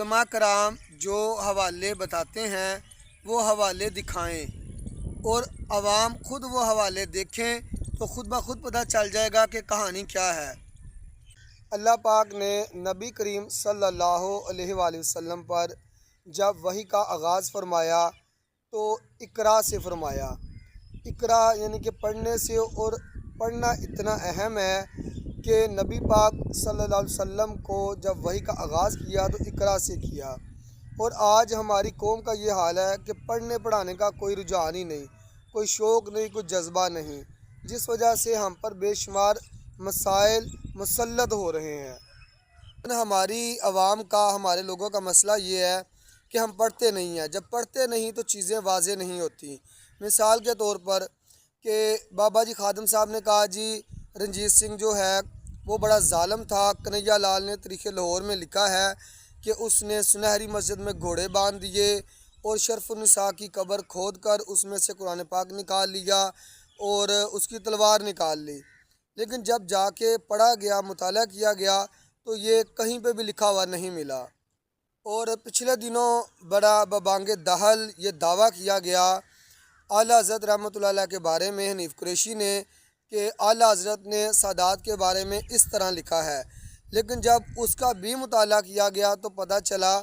علماء کرام جو حوالے بتاتے ہیں وہ حوالے دکھائیں اور عوام خود وہ حوالے دیکھیں تو خود بخود پتہ چل جائے گا کہ کہانی کیا ہے۔ اللہ پاک نے نبی کریم صلی اللہ علیہ وآلہ وسلم پر جب وحی کا آغاز فرمایا تو اقرا سے فرمایا۔ اقرا یعنی کہ پڑھنے سے، اور پڑھنا اتنا اہم ہے کہ نبی پاک صلی اللہ علیہ وسلم کو جب وحی کا آغاز کیا تو اقرا سے کیا، اور آج ہماری قوم کا یہ حال ہے کہ پڑھنے پڑھانے کا کوئی رجحان ہی نہیں، کوئی شوق نہیں، کوئی جذبہ نہیں، جس وجہ سے ہم پر بے شمار مسائل مسلط ہو رہے ہیں۔ ہماری عوام کا، ہمارے لوگوں کا مسئلہ یہ ہے کہ ہم پڑھتے نہیں ہیں۔ جب پڑھتے نہیں تو چیزیں واضح نہیں ہوتی۔ مثال کے طور پر کہ بابا جی خادم صاحب نے کہا جی رنجیت سنگھ جو ہے وہ بڑا ظالم تھا۔ کنہیا لال نے تاریخ لاہور میں لکھا ہے کہ اس نے سنہری مسجد میں گھوڑے باندھ دیے اور شرف النساء کی قبر کھود کر اس میں سے قرآن پاک نکال لیا اور اس کی تلوار نکال لی، لیکن جب جا کے پڑھا گیا، مطالعہ کیا گیا تو یہ کہیں پہ بھی لکھا ہوا نہیں ملا۔ اور پچھلے دنوں بڑا ببانگ دہل یہ دعویٰ کیا گیا اعلیٰ حضرت رحمۃ اللہ علیہ کے بارے میں حنیف قریشی نے کہ اعلیٰ حضرت نے سادات کے بارے میں اس طرح لکھا ہے، لیکن جب اس کا بھی مطالعہ کیا گیا تو پتہ چلا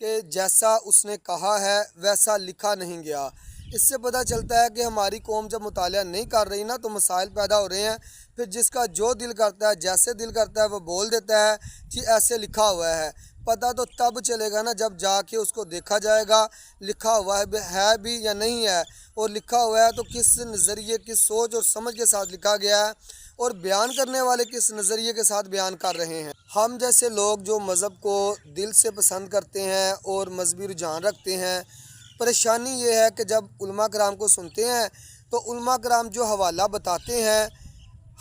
کہ جیسا اس نے کہا ہے ویسا لکھا نہیں گیا۔ اس سے پتہ چلتا ہے کہ ہماری قوم جب مطالعہ نہیں کر رہی نا تو مسائل پیدا ہو رہے ہیں، پھر جس کا جو دل کرتا ہے، جیسے دل کرتا ہے وہ بول دیتا ہے کہ ایسے لکھا ہوا ہے۔ پتہ تو تب چلے گا نا جب جا کے اس کو دیکھا جائے گا لکھا ہوا ہے بھی یا نہیں ہے، اور لکھا ہوا ہے تو کس نظریے، کس سوچ اور سمجھ کے ساتھ لکھا گیا ہے، اور بیان کرنے والے کس نظریے کے ساتھ بیان کر رہے ہیں۔ ہم جیسے لوگ جو مذہب کو دل سے پسند کرتے ہیں اور مذہبی رجحان رکھتے ہیں، پریشانی یہ ہے کہ جب علماء کرام کو سنتے ہیں تو علماء کرام جو حوالہ بتاتے ہیں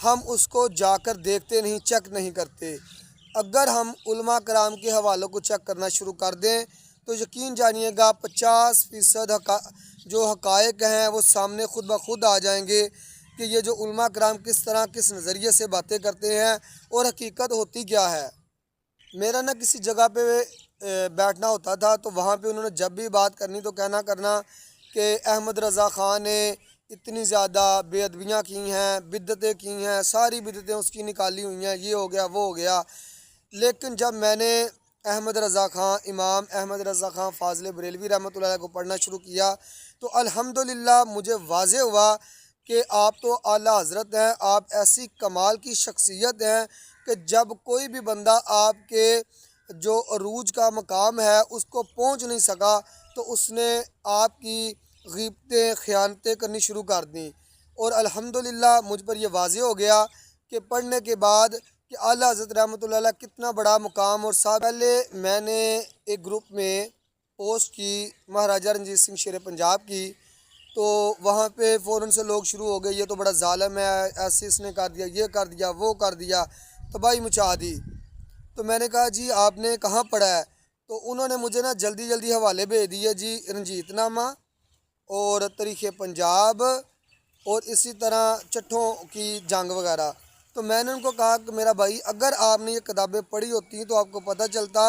ہم اس کو جا کر دیکھتے نہیں، چیک نہیں کرتے۔ اگر ہم علماء کرام کے حوالوں کو چیک کرنا شروع کر دیں تو یقین جانیے گا 50% جو حقائق ہیں وہ سامنے خود بخود آ جائیں گے کہ یہ جو علماء کرام کس طرح، کس نظریے سے باتیں کرتے ہیں اور حقیقت ہوتی کیا ہے۔ میرا نہ کسی جگہ پہ بیٹھنا ہوتا تھا تو وہاں پہ انہوں نے جب بھی بات کرنی تو کہنا کرنا کہ احمد رضا خان نے اتنی زیادہ بے ادبیاں کی ہیں، بدعتیں کی ہیں، ساری بدعتیں اس کی نکالی ہوئی ہیں، یہ ہو گیا وہ ہو گیا۔ لیکن جب میں نے احمد رضا خان، امام احمد رضا خان فاضل بریلوی رحمۃ اللہ علیہ کو پڑھنا شروع کیا تو الحمدللہ مجھے واضح ہوا کہ آپ تو اعلیٰ حضرت ہیں، آپ ایسی کمال کی شخصیت ہیں کہ جب کوئی بھی بندہ آپ کے جو عروج کا مقام ہے اس کو پہنچ نہیں سکا تو اس نے آپ کی غیبتیں، خیانتیں کرنی شروع کر دیں، اور الحمدللہ مجھ پر یہ واضح ہو گیا کہ پڑھنے کے بعد کہ اعلیٰ حضرت رحمۃ اللہ علیہ کتنا بڑا مقام۔ اور سال پہلے میں نے ایک گروپ میں پوسٹ کی مہاراجہ رنجیت سنگھ شیر پنجاب کی، تو وہاں پہ فوراً سے لوگ شروع ہو گئے یہ تو بڑا ظالم ہے، ایسے اس نے کر دیا، یہ کر دیا، وہ کر دیا، تباہی مچا دی۔ تو میں نے کہا جی آپ نے کہاں پڑھا ہے؟ تو انہوں نے مجھے نا جلدی جلدی حوالے بھیج دیے جی، رنجیت نامہ اور تاریخ پنجاب اور اسی طرح چٹھوں کی جنگ وغیرہ۔ تو میں نے ان کو کہا کہ میرا بھائی اگر آپ نے یہ کتابیں پڑھی ہوتی تو آپ کو پتہ چلتا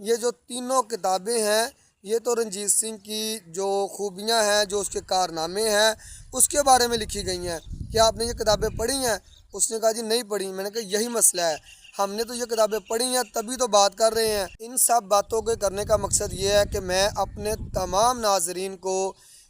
یہ جو تینوں کتابیں ہیں یہ تو رنجیت سنگھ کی جو خوبیاں ہیں، جو اس کے کارنامے ہیں اس کے بارے میں لکھی گئی ہیں۔ کیا آپ نے یہ کتابیں پڑھی ہیں؟ اس نے کہا جی نہیں پڑھی۔ میں نے کہا یہی مسئلہ ہے، ہم نے تو یہ کتابیں پڑھی ہیں تبھی تو بات کر رہے ہیں۔ ان سب باتوں کے کرنے کا مقصد یہ ہے کہ میں اپنے تمام ناظرین کو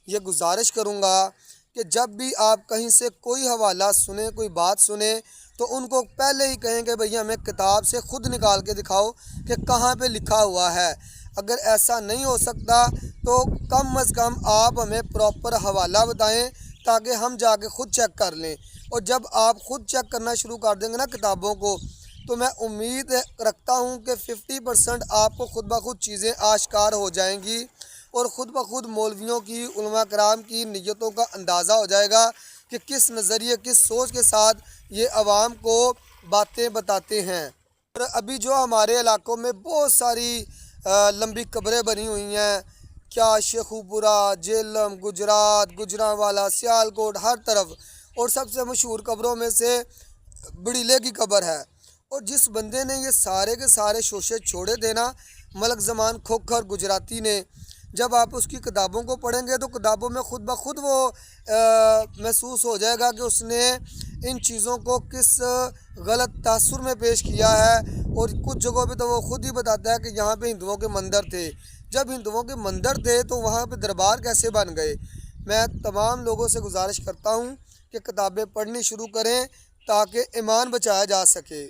یہ گزارش کروں گا کہ جب بھی آپ کہیں سے کوئی حوالہ سنیں، کوئی بات سنیں تو ان کو پہلے ہی کہیں کہ بھئی ہمیں کتاب سے خود نکال کے دکھاؤ کہ کہاں پہ لکھا ہوا ہے۔ اگر ایسا نہیں ہو سکتا تو کم از کم آپ ہمیں پراپر حوالہ بتائیں تاکہ ہم جا کے خود چیک کر لیں۔ اور جب آپ خود چیک کرنا شروع کر دیں گے نا کتابوں کو تو میں امید رکھتا ہوں کہ 50% آپ کو خود بخود چیزیں آشکار ہو جائیں گی، اور خود بخود مولویوں کی، علماء کرام کی نیتوں کا اندازہ ہو جائے گا کہ کس نظریے، کس سوچ کے ساتھ یہ عوام کو باتیں بتاتے ہیں۔ اور ابھی جو ہمارے علاقوں میں بہت ساری لمبی قبریں بنی ہوئی ہیں، کیا شیخوپورہ، جہلم، گجرات، گجرانوالا، سیالکوٹ، ہر طرف، اور سب سے مشہور قبروں میں سے بڑیلے کی قبر ہے۔ اور جس بندے نے یہ سارے کے سارے شوشے چھوڑے تھے نا ملک زمان کھوکھر گجراتی نے، جب آپ اس کی کتابوں کو پڑھیں گے تو کتابوں میں خود بخود وہ محسوس ہو جائے گا کہ اس نے ان چیزوں کو کس غلط تاثر میں پیش کیا ہے، اور کچھ جگہوں پہ تو وہ خود ہی بتاتا ہے کہ یہاں پہ ہندوؤں کے مندر تھے، جب ہندوؤں کے مندر تھے تو وہاں پہ دربار کیسے بن گئے۔ میں تمام لوگوں سے گزارش کرتا ہوں کہ کتابیں پڑھنی شروع کریں تاکہ ایمان بچایا جا سکے۔